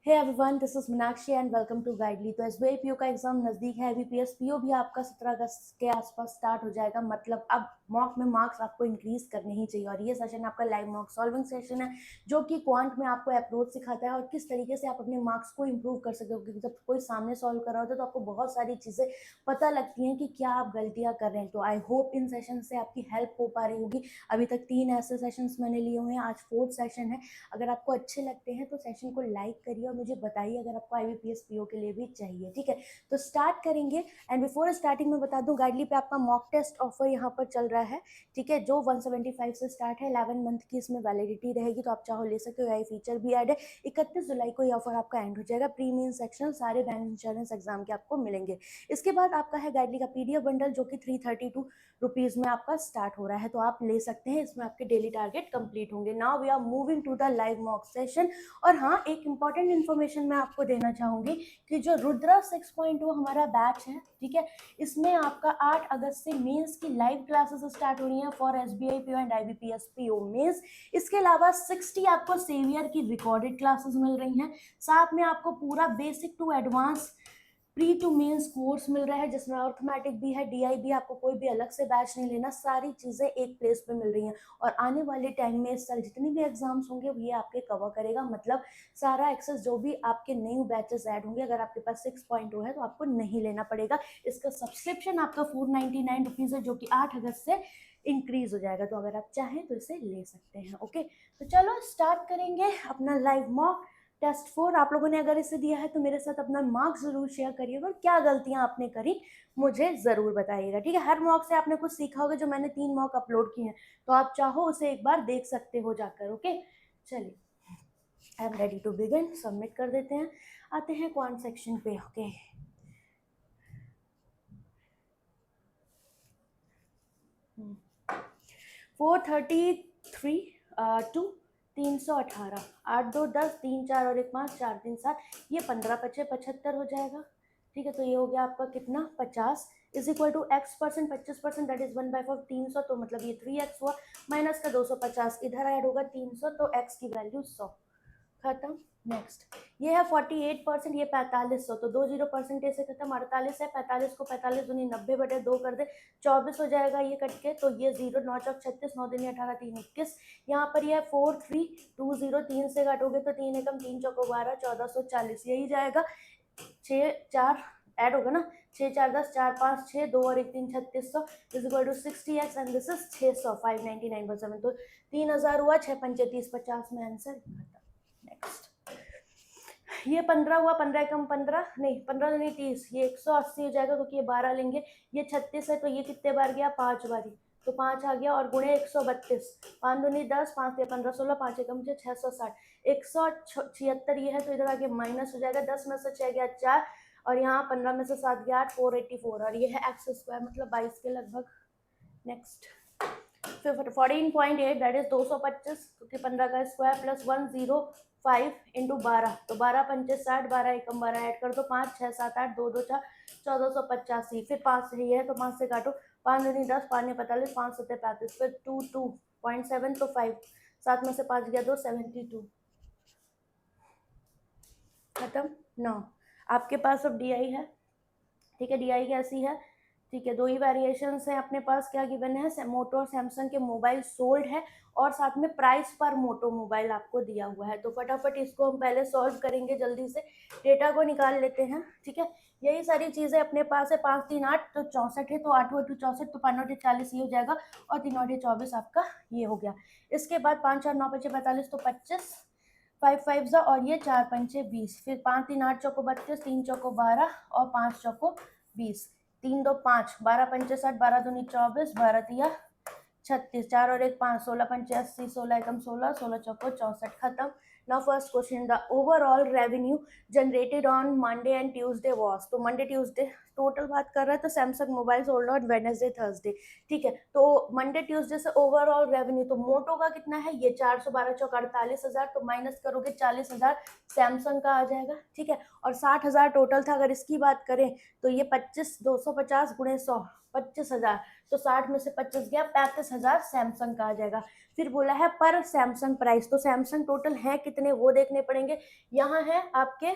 Hey everyone, this is Meenakshi and welcome to Guidely. तो SBI PO का exam नजदीक है। बीपीएस पीओ भी आपका 17 अगस्त के आसपास स्टार्ट हो जाएगा। मतलब अब मॉक में मार्क्स आपको इंक्रीज करने ही चाहिए। और ये सेशन आपका लाइव मॉक सॉल्विंग सेशन है, जो कि क्वांट में आपको अप्रोच सिखाता है और किस तरीके से आप अपने मार्क्स को इंप्रूव कर सकते हो। क्योंकि जब कोई सामने सॉल्व कर रहा होता है तो आपको बहुत सारी चीजें पता लगती हैं कि क्या आप गलतियां कर रहे हैं। तो आई होप इन सेशन से आपकी हेल्प हो पा रही होगी। अभी तक 3 ऐसे सेशंस मैंने लिए हुए हैं, आज 4th सेशन है। अगर आपको अच्छे लगते हैं तो सेशन को लाइक करिए और मुझे बताइए अगर आपको IBPS PO के लिए भी चाहिए। ठीक है, तो स्टार्ट करेंगे। एंड बिफोर स्टार्टिंग में बता दूं, गाइडली पे आपका मॉक टेस्ट ऑफर यहाँ पर चल रहा है। ठीक है, जो 175 से स्टार्ट है, 11 मंथ की इसमें वैलिडिटी रहेगी। तो आप चाहो ले सकते हो। यही फीचर भी ऐड है। 31 जुलाई को ये ऑफर आपका एंड हो जाएगा। प्री मेन सेक्शन सारे बैंक इंश्योरेंस एग्जाम के आपको मिलेंगे। इसके बाद आपका है गाइडली का PDF बंडल, जो कि 332 रुपीज में आपका स्टार्ट हो रहा है। तो आप ले सकते हैं, इसमें आपके डेली टारगेट कंप्लीट होंगे। Now we are moving to the live mock session. और हाँ, एक इंपॉर्टेंट इन्फॉर्मेशन मैं आपको देना चाहूंगी कि जो रुद्रा 6.0 हमारा बैच है, ठीक है, इसमें आपका 8 अगस्त से मेंस की लाइव क्लासेस स्टार्ट हो रही हैं for SBI PO and IBPS PO mains. इसके अलावा 60 आपको सेवियर की रिकॉर्डेड क्लासेस मिल रही हैं। साथ में आपको पूरा basic to advance pre to mains course मिल रहा है, जिसमें अर्थमेटिक भी है, DI भी। आपको कोई भी अलग से बैच नहीं लेना, सारी चीजें एक प्लेस पे मिल रही हैं। और आने वाले टाइम में इस साल जितनी भी एग्जाम्स होंगे ये आपके कवर करेगा। मतलब सारा एक्सेस, जो भी आपके न्यू बैचेस ऐड होंगे, अगर आपके पास 6.0 है तो आपको नहीं लेना पड़ेगा। इसका सब्सक्रिप्शन आपका 499 रुपीज है, जो कि 8 अगस्त से इंक्रीज हो जाएगा। तो अगर आप चाहें तो इसे ले सकते हैं। ओके, तो चलो स्टार्ट करेंगे अपना लाइव मॉक टेस्ट 4। आप लोगों ने अगर इसे दिया है तो मेरे साथ अपना मार्क्स जरूर शेयर करिएगा और क्या गलतियां आपने करी मुझे जरूर बताइएगा। ठीक है, हर मॉक से आपने कुछ सीखा होगा। जो मैंने 3 मॉक अपलोड किए हैं, तो आप चाहो उसे एक बार देख सकते हो जाकर। ओके, चलिए, I am ready to begin. Submit कर देते हैं। आते हैं क्वांट सेक्शन पे। ओके, 433 टू 318, 8 2 10, 3 4 और 1 5, 4 3 7, ये 15 5 75 हो जाएगा। ठीक है, तो ये हो गया आपका कितना, 50 is equal to x%, 25%, that is 1/4 300। तो मतलब ये 3x हुआ। माइनस का 250 इधर ऐड होगा 300, तो x की वैल्यू 100। खत्म। नेक्स्ट, ये है 48%, ये 4500। तो 20% से खत्म। 48 है, 45 को 45 दूनी 90/2 कर दे, 24 हो जाएगा ये कट के। तो ये 0 9 चौक 36, 9 दूनी 18, 3 21। यहाँ पर ये 4320, 3 से काटोगे तो 3 एकम 3 चौको 12, 1440 यही जाएगा। 6 4 ऐड होगा ना, 6 4 10, 4 5 6, 2 और 1 3, 3600 is equal to 60x and this is 600, 599/7। तो 3000 हुआ। 6 पंचे 30, 50 में आंसर खत्म। नेक्स्ट, ये 15 हुआ। 15 एकम 15, नहीं 15 नहीं 30, ये 180 हो जाएगा क्योंकि ये 12 लेंगे। ये 36 है, तो ये कितने बार गया, 5 बारी। तो 5 आ गया और गुणे 132, 5 दूनी 10, 5 या 15 16, 5 एकम 660, 176 ये है। तो इधर आगे माइनस हो जाएगा। 10 में से 6 गया 4, और यहाँ 15 में से 7 गया 8, 484। और ये है एक्स स्क्वायर, मतलब 22 के लगभग। नेक्स्ट, 14.8, दैट इज 225, क्योंकि 15 का स्क्वायर प्लस 105 इंटू 12, तो 12 पंचे 60, 12 एकम 12 ऐड कर दो, 5 6 7 8, 2 2 4, 1485। फिर 5 से ये है तो 5 से काटो, 5 दूनी 10, 5 ने 45, 5 7 35, फिर 2 2.7, तो 5, 7 में से 5 गया 2, 72। खत्म। 9, आपके पास अब DI है। ठीक है, DI कैसी है, ठीक है, 2 ही वेरिएशन हैं अपने पास। क्या गिवन है, मोटो और सैमसंग के मोबाइल सोल्ड है, और साथ में प्राइस पर मोटो मोबाइल आपको दिया हुआ है। तो फटाफट इसको हम पहले सॉल्व करेंगे, जल्दी से डेटा को निकाल लेते हैं। ठीक है, यही सारी चीजें अपने पास है। 5 3 8 तो 64 है, तो 8 8 64, तो 5 9 40 ये हो जाएगा, और 3 9 24 आपका ये हो गया। इसके बाद 5 4 9 5 45, तो 25, 5 5 और ये 4 पंचे 20। फिर 5 3 8 चौको 32, 3 चौको 12 और 5 चौको 20, 3 2 5, 12 पंचे 60, 12 दूनी 24, 12 तिया 36, 4 और 1 5, 16 पंचे 80, 16 एकम 16, 16 चौको 64। खत्म। Now first question, the overall revenue generated on Monday and Tuesday was. तो मंडे ट्यूसडे टोटल बात कर रहा है, तो Samsung mobile sold on Wednesday Thursday. ठीक है, तो मंडे ट्यूसडे से ओवरऑल रेवेन्यू, तो मोटो का कितना है, ये 412 चौक 48,000, तो माइनस करोगे 40,000 सैमसंग का आ जाएगा। ठीक है, और 60,000 टोटल था। अगर इसकी बात करें तो ये 25 250 गुणे 100, 25,000, तो 60 में से 25 गया, 35,000 सैमसंग का आ जाएगा। फिर बोला है पर सैमसंग प्राइस, तो सैमसंग टोटल है कितने वो देखने पड़ेंगे। यहाँ है आपके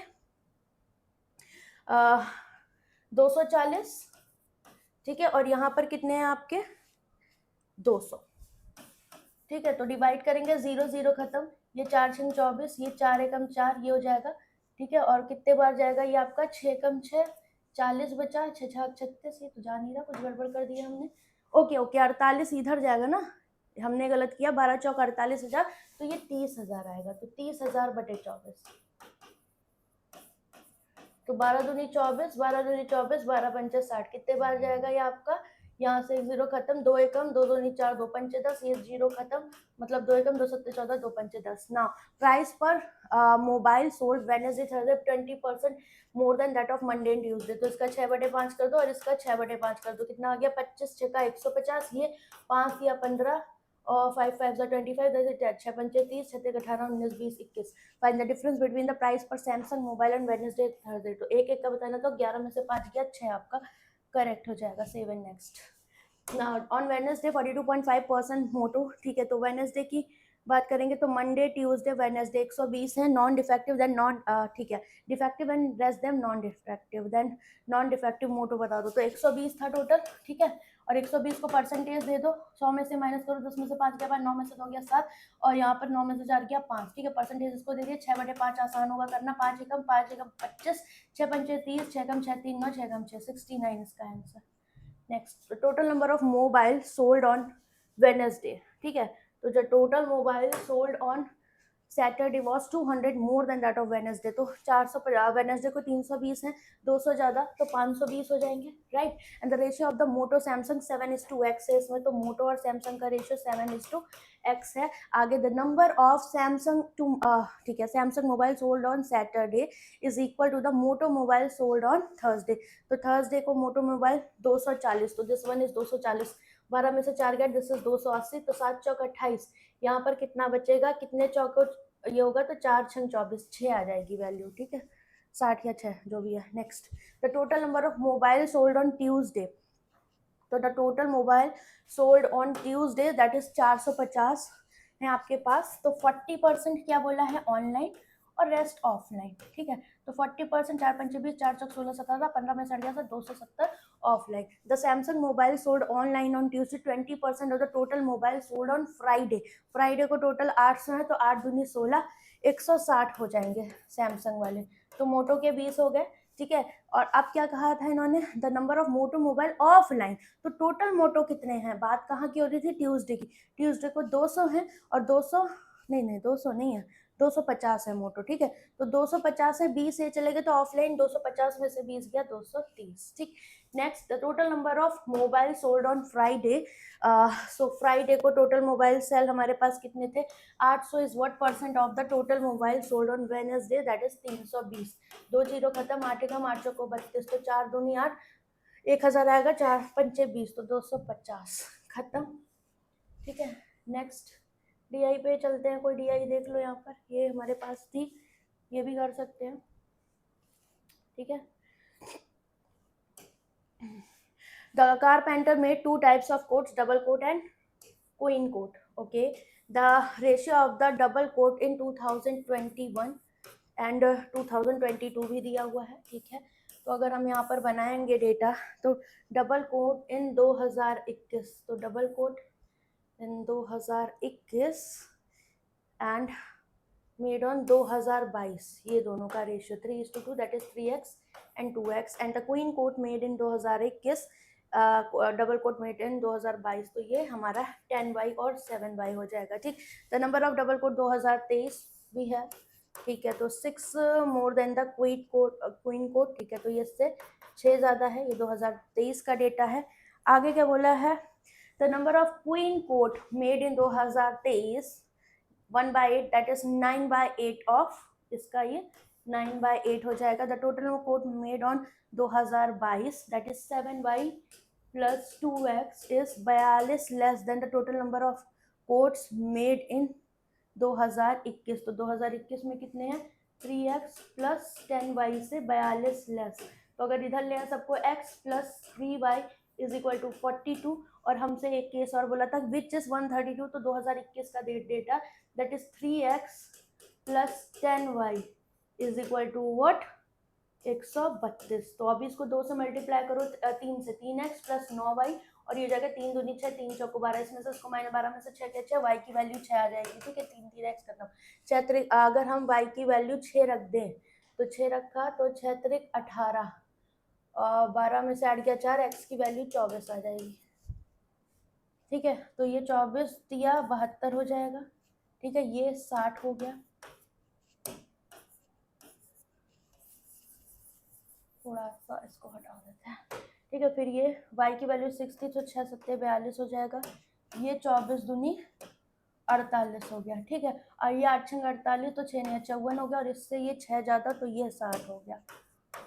240, ठीक है, और यहाँ पर कितने हैं आपके 200, ठीक है। तो डिवाइड करेंगे, 0 0 खत्म, ये 4 6 24, ये 4 एकम 4, ये हो जाएगा, ठीक है। और कितने बार जाएगा ये आपका 6 कम 6, 40 बचा, 6 6 36, ये तो जा नहीं रहा, कुछ गड़बड़ कर दिया हमने। ओके ओके, 48 इधर जाएगा ना, हमने गलत किया, 12 चौक 48,000, तो ये 30,000 आएगा। तो 30,000 बटे 24, तो 12 दूनी 24, 12 दूनी 24, 12 पंचे 60, कितने बार जाएगा ये आपका, यहाँ से 0 खत्म, 2 एकम, 2 दूनी 4, 2 पंचे 10, ये 0 खत्म, मतलब 2 एकम, 2 सत्ते 14, 2 पंचे 10। नाउ प्राइस पर mobile sold Wednesday Thursday 20% more than that of Monday and Tuesday, तो इसका 6/5 कर दो और इसका 6/5 कर दो, कितना आ गया 25 6 का 150, ये 5 या 15 और 5 5 25, 6 पंचे 30, 6 18 19 20 21। Find the difference between the price पर Samsung mobile and Wednesday Thursday, तो एक एक का बताना, तो 11 में से 5 गया, 6 आपका करेक्ट हो जाएगा। 7 नेक्स्ट। नाउ ऑन वेडनेसडे 42.5% मोटो, ठीक है। तो वेडनेसडे की बात करेंगे तो मंडे ट्यूसडे वेडनेसडे 120 है, नॉन डिफेक्टिव देन नॉन, ठीक है, defective and rest them non defective, then non defective मोटो बता दो। तो 120 था टोटल, ठीक है, और 120 को परसेंटेज दे दो, 100 में से माइनस करो, 10 में से 5 गया 9 में से 2 गया 7, और यहाँ पर 9 में से 4 गया 5, ठीक है। परसेंटेज इसको दे दिए, 6/5 आसान होगा करना, 5 एकम 25, 6 पंचे 30, 6 कम 6 3 9, 6 कम 6 69 इसका answer. Next, total number of mobile sold on Wednesday, ठीक है। तो जो total mobile sold on Saturday was 200 more than that of Wednesday, तो 450, वेडनेसडे को 320 है, 200 ज़्यादा तो 520 हो जाएंगे, right. And the ratio of the Moto Samsung 7:x है इसमें, तो मोटो और सैमसंग का रेशियो 7:x है। आगे the number of Samsung two, ठीक है, Samsung mobile sold on Saturday is equal to the Moto mobile sold on Thursday, तो थर्सडे को मोटो मोबाइल 240, तो दिस वन इज 240, 12 में से 4 गया, दिस इज 280, तो 7 चौक 28, यहाँ पर कितना बचेगा, कितने चौको ये होगा, तो 4 6 24, 6 आ जाएगी वैल्यू, ठीक है, 60 या 6 जो भी है। Next, the total number of mobile sold on Tuesday, तो the total mobile sold on Tuesday that is 450 है आपके पास, तो 40% क्या बोला है ऑनलाइन और रेस्ट ऑफलाइन, ठीक है। तो 40%, 4 पंचे 20, 4 चौक 16 17, 15 में 60 था 270 offline. The Samsung mobile sold online on Tuesday 20% of the total mobile sold on Friday, Friday को टोटल 800 है, तो 8 दूनी 16, 160 हो जाएंगे सैमसंग वाले, तो मोटो के 20 हो गए, ठीक है। और अब क्या कहा था इन्होंने, the number of Moto mobile offline, तो टोटल मोटो कितने हैं, बात कहाँ की हो रही थी, ट्यूसडे की, ट्यूसडे को 200 है, और 200 नहीं 200 नहीं है, 250 है मोटो, ठीक है। तो 250 है, 20 ये चले गए, तो ऑफलाइन 250 में से 20 गया 230, ठीक। Next, the total number of mobile sold on Friday, so Friday को टोटल मोबाइल सेल हमारे पास कितने थे, 800 is what percent of the total mobile sold on Wednesday, that is 320, 2 0 खत्म, 8 एकम 8 चौको 32, तो 4 दूनी 8, 1000 आएगा, 4 पंचे 20, तो 250 खत्म, ठीक है। नेक्स्ट, डीआई पे चलते हैं, कोई डीआई देख लो यहाँ पर, ये हमारे पास थी, ये भी कर सकते हैं, ठीक है। The carpenter made 2 types of coats, double coat and queen coat, okay. The ratio of the double coat in 2021 and 2022 भी दिया हुआ है, ठीक है। तो अगर हम यहाँ पर बनाएंगे डेटा, तो डबल कोट इन 2021, तो double coat in 2021 and made on 2022, ये दोनों का ratio 3:2, that is 3x and 2x, and the queen coat made in 2021, double coat made in 2022, तो ये हमारा 10y और 7y हो जाएगा, ठीक। The number of double cot 2023 भी है, ठीक है, तो 6 more than the queen cot, ठीक है, तो ये इससे 6 ज़्यादा है, ये 2023 का डेटा है। आगे क्या बोला है, the number of queen coat made in 2023 1/8, that is 9/8 of, इसका ये 9/8 हो जाएगा। The total cot made on 2022 that is 7y plus 2x is 42 less than the total number of cots made in 2021, तो 2021 में कितने हैं, 3x प्लस 10y से 42 less, तो अगर इधर ले सबको x plus 3y is equal to 42। और हमसे एक केस और बोला था विच इज 132, तो 2021 का data that is 3x plus 10y is equal to what 132। तो अभी इसको 2 से मल्टीप्लाई करो, 3 से 3x प्लस 9y, और ये जाएगा 3 दूनी 6, 3 चौको 12, इसमें से इसको माइनस 12 में से 6 के 6, y की वैल्यू 6 आ जाएगी। ठीक है, 3 3 x खत्म। 6 त्रिक अगर हम y की वैल्यू 6 रख दें तो 6 रखा तो 6 त्रिक 18, और 12 में से ऐड किया 4, x की वैल्यू 24 आ जाएगी। ठीक है, तो ये 24 दिया 72 हो जाएगा। ठीक है, ये 60 हो गया। थोड़ा सा इसको हटा देते हैं। ठीक है, फिर ये y की वैल्यू 60, तो 6 सत्ते 42 हो जाएगा। ये 24 दूनी 48 हो गया। ठीक है, और ये 8 छंग 48, तो 6 नहीं 54 हो गया, और इससे ये 6 ज़्यादा, तो ये 60 हो गया।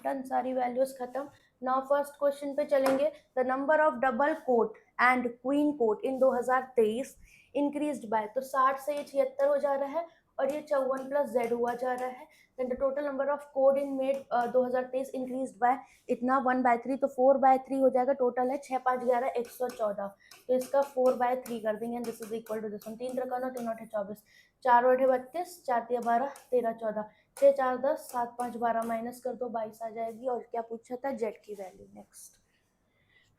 डन, सारी वैल्यूज खत्म। नाउ फर्स्ट क्वेश्चन पे चलेंगे। The number of double cot and queen cot in 2023 increased by, तो 60 से ये 76 हो जा रहा है, और ये 54 प्लस जेड हुआ जा रहा है। Then the total number of cot in made 2023 increased by इतना 1/3, तो 4/3 हो जाएगा। टोटल है 6 5 11 114, तो इसका 4/3 कर देंगे। This is equal to this one. 3 3 9 3 8 24, 4 8 32, 4 3 12 13 14, 6 4 10, 7 5 12 minus कर दो 22 आ जाएगी। और क्या पूछा था, जेड की value. Next,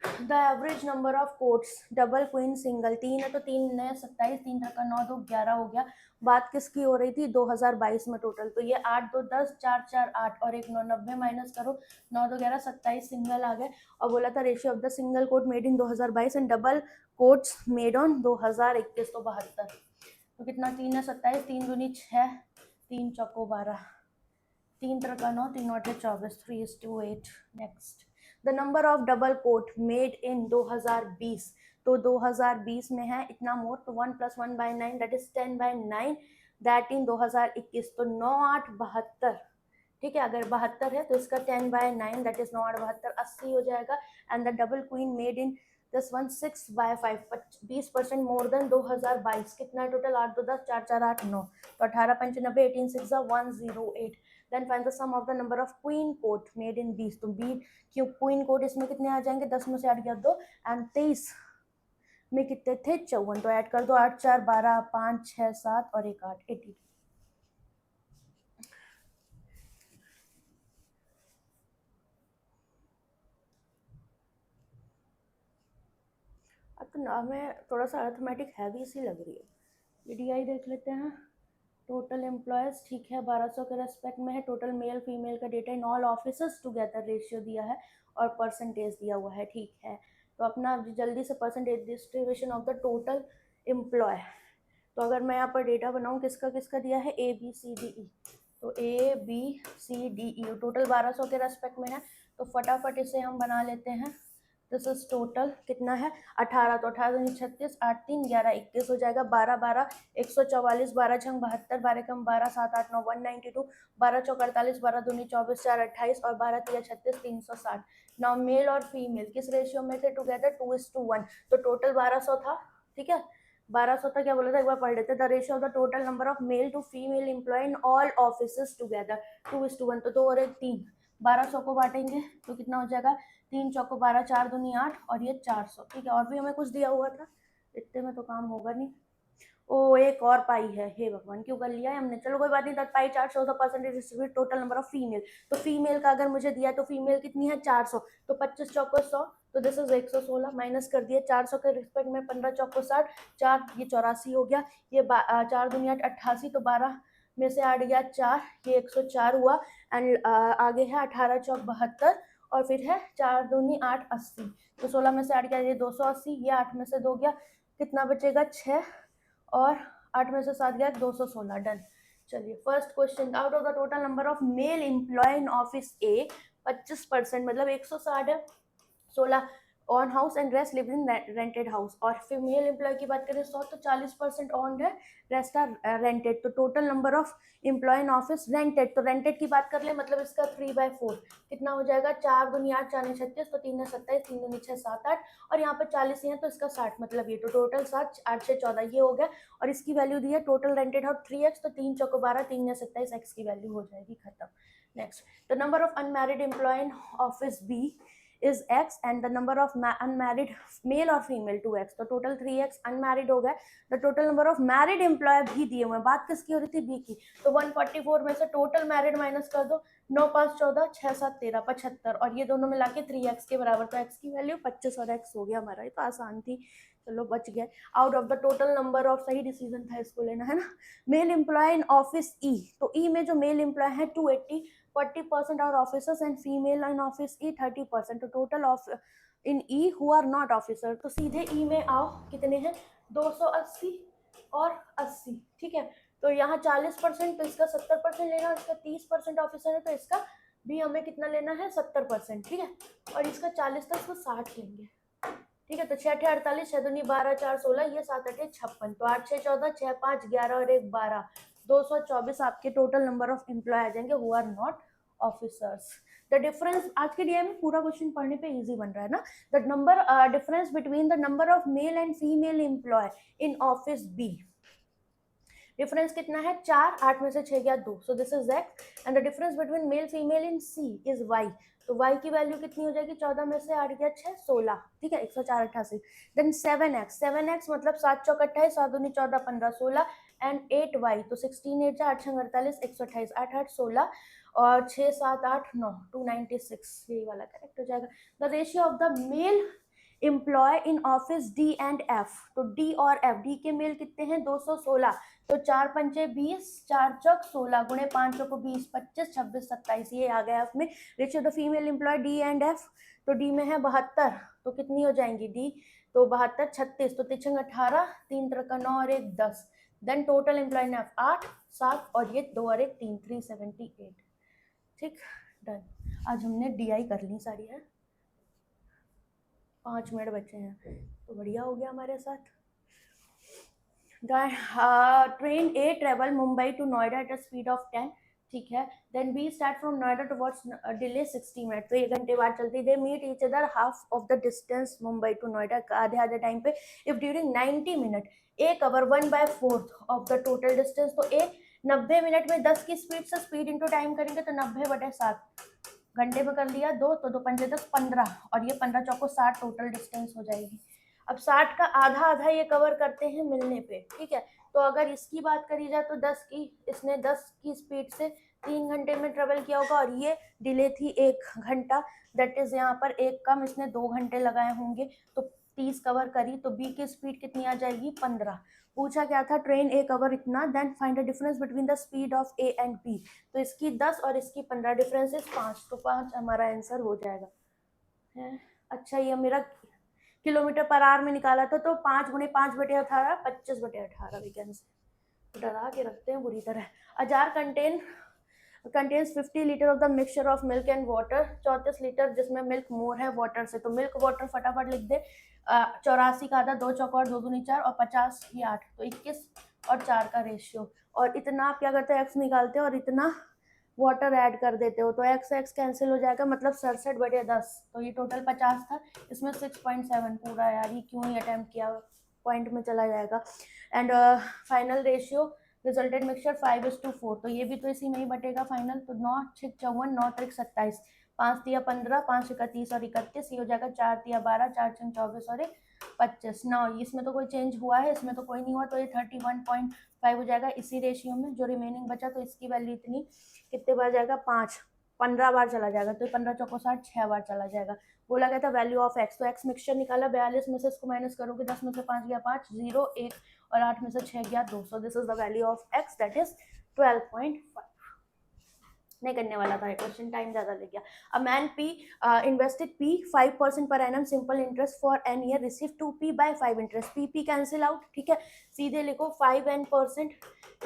the average number of quotes double queen single, 3 है तो 3 नया 27, 3 का 9 2 11 हो गया। बात किसकी हो रही थी, 2022 में टोटल, तो ये 8 2 10, 4 4 8 और 1 9 90 माइनस करो, 9 2 11 27 सिंगल आ गए। और बोला था ratio of the single quote made in 2022 and double quotes made on 2021, तो 72। तो कितना, 3 है 27, 3 दूनी 6, 3 चौको 12, 3 का 9, 3 8 24, 3:8। Next, the number of double coat made in 2020, तो 2020 में है इतना मोर, तो 1 + 1/9 दैट इज 10/9, दैट इन 2021, तो 9 8 72। ठीक है, अगर 72 है तो इसका 10/9 दैट इज 9 8 72 80 हो जाएगा। And the double queen made in this one 6/5, 20% more than 2022। कितना है टोटल, 8 2 10, 4 4 8 9, तो 18 95, 18 6 108। Then find the sum of the number of queen coat made in 20, तो क्यों क्वीन कोट इसमें कितने आ जाएंगे, 10 में से ऐड किया 2, एंड 23 में कितने थे 54, तो ऐड कर दो 8 4 12 5 6 7 और 1 8 82। अब तो नाम में थोड़ा सा अर्थमेटिक हैवी सी लग रही है। ईडीआई देख लेते हैं। टोटल एम्प्लॉयज ठीक है 1200 के रेस्पेक्ट में है। टोटल मेल फीमेल का data in all officers together ratio दिया है और परसेंटेज दिया हुआ है। ठीक है, तो अपना जल्दी से percentage distribution of the total employee. तो अगर मैं यहाँ पर डेटा बनाऊँ, किसका किसका दिया है, ए बी सी डी ई, तो A B C D E total 1200 के रेस्पेक्ट में है। तो फटाफट इसे हम बना लेते हैं। दिस इज टोटल कितना है 18, तो 18 36, 8 3 11 21 हो जाएगा। 12 12 144, 12 छंग 72, 12 कम 12 7 8 9 192, 12 चौक 48, 12 दूनी 24, 4 28 और 12 3 36 360। नाउ मेल और फीमेल किस रेशियो में थे टुगेदर, 2:1, तो टोटल 1200 था। ठीक है, 1200 था, क्या बोला था एक बार पढ़ लेते। The ratio of the total number of male to female employee in all offices together 2:1, तो 2 और 1 3, 1200 को बांटेंगे तो कितना हो जाएगा, 3 चौको 12, 4 दूनी 8 और ये 400। ठीक है, और भी हमें कुछ दिया हुआ था, इतने में तो काम होगा नहीं। ओ एक और पाई है, हे भगवान क्यों कर लिया है हमने, चलो कोई बात नहीं। पाई 400 percentage distribute total number of female, तो फीमेल का अगर मुझे दिया तो फीमेल कितनी है 400, तो 25 चौको 100, तो दिस इज 116 माइनस कर दिए 400 के रिस्पेक्ट में 15 चौको 60, 4 ये 84 हो गया। ये 4 दुनिया 88, तो 12 में से ऐड गया 4, ये 104 हुआ। एंड आगे है 18 चौक 72 और फिर है 4 दूनी 8 80, तो 16 में से ऐड किया ये 280, ये 8 में से 2 गया, कितना बचेगा 6 और 8 में से 7 गया 216। डन। चलिए first question, out of the total number of male employ in office A 25% मतलब 160 है, 16 own house and rest live in rented house. और फीमेल एम्प्लॉय की बात करें 100, तो 40% ऑन है, रेस्ट आर रेंटेड। तो total number of employ in office rented, तो रेंटेड की बात कर ले मतलब इसका 3/4 कितना हो जाएगा, 4 दूनी 8 4 36, तो 3 27, 3 दूनी 6 7 8 और यहाँ पर 40 ही है तो इसका 60 मतलब ये, तो टोटल 7 8 6 14 ये हो गया। और इसकी वैल्यू दी है टोटल रेंटेड हाउस 3x, तो 3 चौको 12, 3 या 27 x की वैल्यू हो जाएगी खत्म। Next, the number of unmarried employee in office B is x and the number of unmarried male और फीमेल 2x, तो टोटल 3x अनमैरिड हो गए। The total number of married employee भी दिए हुए हैं, बात किसकी हो रही थी, बी की। तो 144 में से टोटल मैरिड माइनस कर दो, 9 5 14 6 7 13 75, और ये दोनों मिला के 3x के बराबर, तो x की वैल्यू 25 और x हो गया हमारा। ये तो आसान थी, चलो बच गया। Out of the total number of, सही डिसीजन था इसको लेना, है ना। Male employ in office E, तो ई में जो मेल एम्प्लॉय है 280, 40% are officers and female in office E 30%, तो total of in E who are not officer. तो सीधे ई में आओ, कितने हैं 280 और 80, ठीक है। तो यहाँ 40%, तो इसका 70% लेना, इसका 30% ऑफिसर है, तो इसका भी हमें कितना लेना है 70%, ठीक है। और इसका 40 था, इसको 60 लेंगे, ठीक है। तो 6 8 48, 6 दूनी 12, 4 16, ये 7 8 56, तो 8 6 14, 6 5 11 और 1 12, 224 आपके टोटल नंबर ऑफ एम्प्लॉय आ जाएंगे who are not officers. The difference, आज के डे में पूरा क्वेश्चन पढ़ने पे इजी बन रहा है ना। The number difference between the number of male and female employee in office B, difference कितना है 4, 8 में से 6 गया 2, so this is x and the difference between male female in C is y, तो y की वैल्यू कितनी हो जाएगी 14 में से 8 गया 6 16, ठीक है 104 88। देन 7x मतलब 7 चौक 28, 7 दूनी 14 15 16 एंड 8y, तो 16 8 8 6 48 128, 8 8 16 और 6 7 8 9 296, यही वाला करेक्ट हो जाएगा। The ratio of the male employ in office D and F, तो डी और एफ, डी के मेल कितने हैं 216, तो 4 पंचे 20, 4 चौक 16 गुणे 5 चौको 20 25 26 27, ये आ गया एफ में। Ratio the female employ D and F, तो डी में है 72, तो कितनी हो जाएंगी डी, तो 72 36, तो 3 18, 3 3 9 और 1 10। Then total employee in F 8 7 और ये 2 और 1 3, 378, ठीक डन। आज हमने डी आई कर ली सारी है, 5 मिनट बचे हैं, तो बढ़िया हो गया हमारे साथ। Train A travel Mumbai to Noida at a speed of 10, ठीक है। Then B start from Noida towards delay 60 minute, तो 1 घंटे बाद चलती। They meet each other half of the distance Mumbai to Noida, आधे आधे टाइम पे। If during 90 minute A cover 1/4 of the total distance, तो ए 90 मिनट में 10 की स्पीड से स्पीड इंटू टाइम करेंगे, तो 90/7 घंटे में कर लिया 2, तो 2 पंजे 10 15, और ये 15 चौको 60 टोटल डिस्टेंस हो जाएगी। अब 60 का आधा आधा ये कवर करते हैं मिलने पे, ठीक है। तो अगर इसकी बात करी जाए तो 10 की, इसने 10 की स्पीड से 3 घंटे में ट्रेवल किया होगा, और ये डिले थी 1 घंटा, दैट इज यहाँ पर एक कम, इसने 2 घंटे लगाए होंगे, तो 30 कवर करी, तो बी की स्पीड कितनी आ जाएगी 15। पूछा क्या था, ट्रेन ए कवर इतना, then find the difference between the speed of A and B, तो इसकी 10 और इसकी 15, डिफरेंस इज 5, तो 5 हमारा आंसर हो जाएगा है। अच्छा, ये मेरा किलोमीटर पर आवर में निकाला था, तो 5 गुणे 5/18 25/18 वैकेंसी, डरा के रखते हैं बुरी तरह। A jar contains 50 litre of the mixture of milk and water, 34 litre जिसमें मिल्क मोर है वाटर से, तो मिल्क वाटर फटाफट लिख दे। 84 का आधा, 2 चौका और 2 दूनी 4 और 50 की 8, तो 21 और 4 का रेशियो। और इतना आप क्या करते हो, एक्स निकालते हो और इतना वाटर ऐड कर देते हो, तो एक्स एक्स कैंसिल हो जाएगा, मतलब 67/10, तो ये टोटल 50 था, इसमें 6.7 पूरा, यार ये क्यों ही अटेम्प्ट किया, पॉइंट में चला जाएगा। And final ratio resulted mixture 5:4, तो ये भी तो इसी में ही बटेगा फाइनल, तो 9 6 54, 9 3 27, 5 तिया 15, 5 1 30 और 31, ये हो जाएगा 4 तिया 12, 4 6 24 और 25। ना इसमें तो कोई चेंज हुआ है, इसमें तो कोई नहीं हुआ, तो ये 31.5 हो जाएगा इसी रेशियो में। जो रिमेनिंग बचा, तो इसकी वैल्यू इतनी, कितने बार जाएगा 5, 15 बार चला जाएगा, तो 15 चौको 60, 6 बार चला जाएगा। बोला गया था वैल्यू ऑफ एक्स, तो एक्स मिक्सचर निकाला, 42 में से इसको माइनस करोगे, 10 में से 5 गया 5, 0 1 और 8 में से 6 गया 2, so this is the value of x, that is 12.5। नहीं करने वाला था क्वेश्चन, टाइम ज्यादा ले गया। A man P invested P 5% per annum simple interest for n year, receive 2p/5 interest, P cancel out, ठीक है। सीधे लिखो 5n%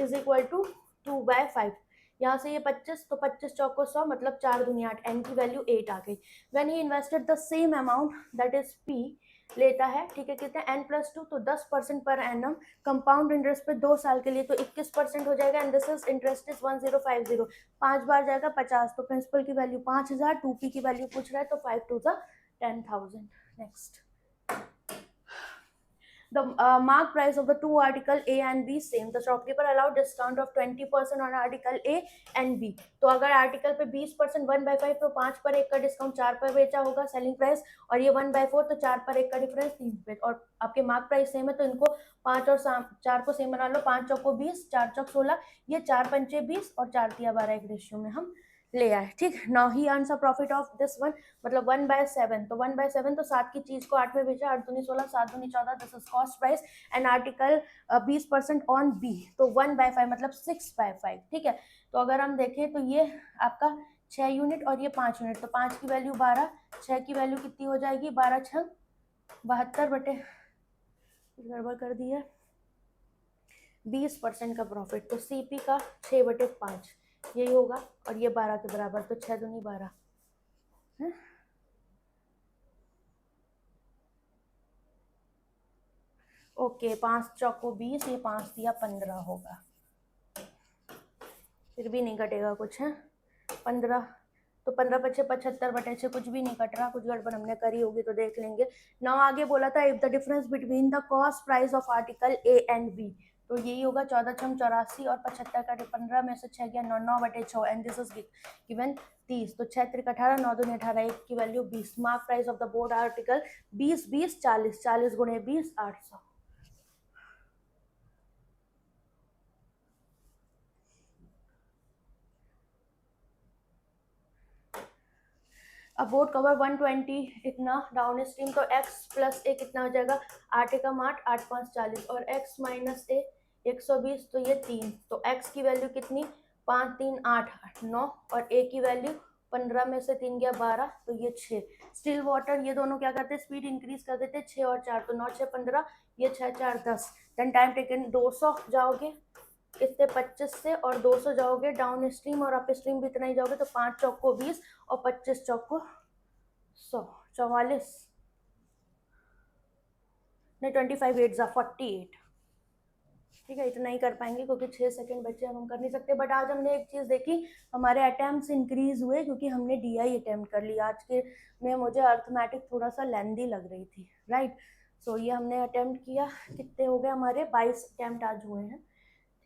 इज इक्वल टू 2/5, यहाँ से ये 25, तो 25 चौको 100, मतलब 4 दूनी 8, एन की वैल्यू 8 आ गई। When he invested the same amount, that is P लेता है, ठीक है, कितने n+2, तो 10% पर एनम, कंपाउंड इंटरेस्ट पे 2 साल के लिए, तो 21% हो जाएगा, and this is interest is 1050, 5 बार जाएगा 50, तो प्रिंसिपल की वैल्यू 5000, 2p की वैल्यू पूछ रहा है, तो 5 2 10,000। Next, the mark price of the two article A and B same. The shopkeeper allowed discount of 20% on article A and B. तो अगर आर्टिकल पे 20% 1/5 तो 5 पर 1 का डिस्काउंट 4 पर बेचा होगा सेलिंग प्राइस, और ये 1/4 तो 4 पर 1 का डिफरेंस 3 पे, और आपके मार्क प्राइस सेम है तो इनको 5 और 4 को सेम बना लो, 5 चौको 20, 4 चौक 16, ये 4 पंचे 20 और 4 तिया 12 एक रेशियो में हम ले आए। ठीक, now he earns a profit of this one, मतलब 1/7, तो 1/7 तो 7 की चीज को 8 में बेचा, 8 दूनी 16, 7 दूनी 14, this is cost price and article 20% on B, तो 1/5 मतलब 6/5। ठीक है, तो अगर हम देखें तो ये आपका 6 यूनिट और ये 5 यूनिट, तो 5 की वैल्यू 12, 6 की वैल्यू कितनी हो जाएगी 12 6 72 बटे, गड़बड़ कर दी है, 20% का प्रॉफिट, तो सीपी का 6/5 यही होगा, और ये 12 के बराबर, तो 6 दूनी 12 है। ओके, 5 चौको 20, ये 5 दिया 15 होगा, फिर भी नहीं कटेगा कुछ है, 15, तो 15 पचे 75 बटे 6, कुछ भी नहीं कट रहा, कुछ गड़बड़ हमने करी होगी तो देख लेंगे। नाउ आगे बोला था if the difference between the cost price of article A and B, तो यही होगा 14 छम 84 और 75 का 15 में से 6 गया 9, 9/6 एंड दिस इज गिवन 30, तो 6 3 18, 9 दूनी 18, 1 की value 20। Mark price of the board article 20 20 40, 40 गुणे 20 800। अब बोर्ड कवर 120 इतना डाउन स्ट्रीम, तो x प्लस ए कितना हो जाएगा 8 एकम 8, 8 5 40, और x माइनस ए 120, तो ये 3, तो x की वैल्यू कितनी 5 3 8 8 9, और a की वैल्यू 15 में से 3 गया 12, तो ये 6। स्टिल वाटर ये दोनों क्या करते हैं स्पीड इंक्रीज कर देते, 6 और 4, तो 9 6 15, ये 6 4 10, देन टाइम टेकन 200 जाओगे कितने 25 से, और 200 जाओगे डाउन स्ट्रीम, और अप स्ट्रीम भी इतना ही जाओगे, तो 5 चौक को 20 और 25 चौक को 100, 44 नहीं 25 8 जा 48। ठीक है, इतना ही कर पाएंगे क्योंकि 6 सेकंड बचे, हम कर नहीं सकते। बट आज हमने एक चीज़ देखी, हमारे अटेम्प्ट्स इंक्रीज हुए क्योंकि हमने डीआई अटेम्प्ट कर लिया। आज के में मुझे अर्थमेटिक थोड़ा सा लेंदी लग रही थी, राइट। सो ये हमने अटेम्प्ट किया, कितने हो गए हमारे 22 अटेम्प्ट आज हुए हैं।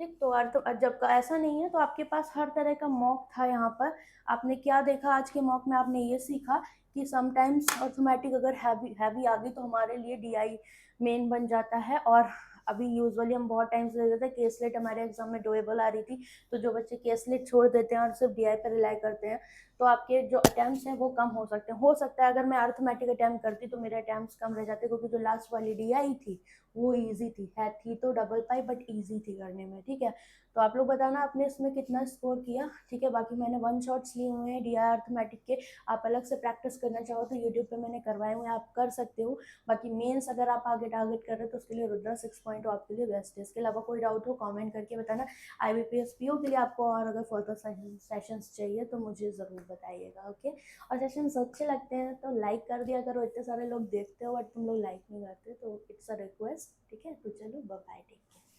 ठीक, तो अर्थ जब का ऐसा नहीं है तो आपके पास हर तरह का मॉक था यहाँ पर। आपने क्या देखा आज के मॉक में, आपने ये सीखा कि समटाइम्स अर्थमेटिक अगर हैवी हैवी आ गई तो हमारे लिए डीआई मेन बन जाता है। और अभी यूजुअली हम बहुत टाइम से देते थे केसलेट, हमारे एग्जाम में डोएबल आ रही थी, तो जो बच्चे केसलेट छोड़ देते हैं और सिर्फ डीआई पर रिलाई करते हैं, तो आपके जो अटैम्प्ट्स हैं वो कम हो सकते हैं। हो सकता है अगर मैं अर्थमेटिक अटैम्प्ट करती तो मेरे अटैम्प्ट्स कम रह जाते, क्योंकि जो लास्ट वाली डीआई थी वो इजी थी, है थी तो डबल पाई बट इजी थी करने में। ठीक है, तो आप लोग बताना आपने इसमें कितना स्कोर किया। ठीक है, बाकी मैंने 1 शॉट्स लिए हुए हैं डीआई अर्थमेटिक के, आप अलग से प्रैक्टिस करना चाहो तो यूट्यूब पे मैंने करवाए हुए हैं, आप कर सकते हो। बाकी मेंस अगर आप आगे टारगेट कर रहे हो तो उसके लिए रुद्रा 6 पॉइंट आपके लिए बेस्ट है। इसके अलावा कोई डाउट हो कमेंट करके बताना। IBPS PO के लिए आपको और अगर फर्दर सेशंस चाहिए तो मुझे ज़रूर बताइएगा, ओके। और सेशंस अच्छे लगते हैं तो लाइक कर दिया करो, इतने सारे लोग देखते हो बट तुम लोग लाइक नहीं करते, तो इट्स अ रिक्वेस्ट। ठीक है, तो चलो बाय बाय, टेक केयर।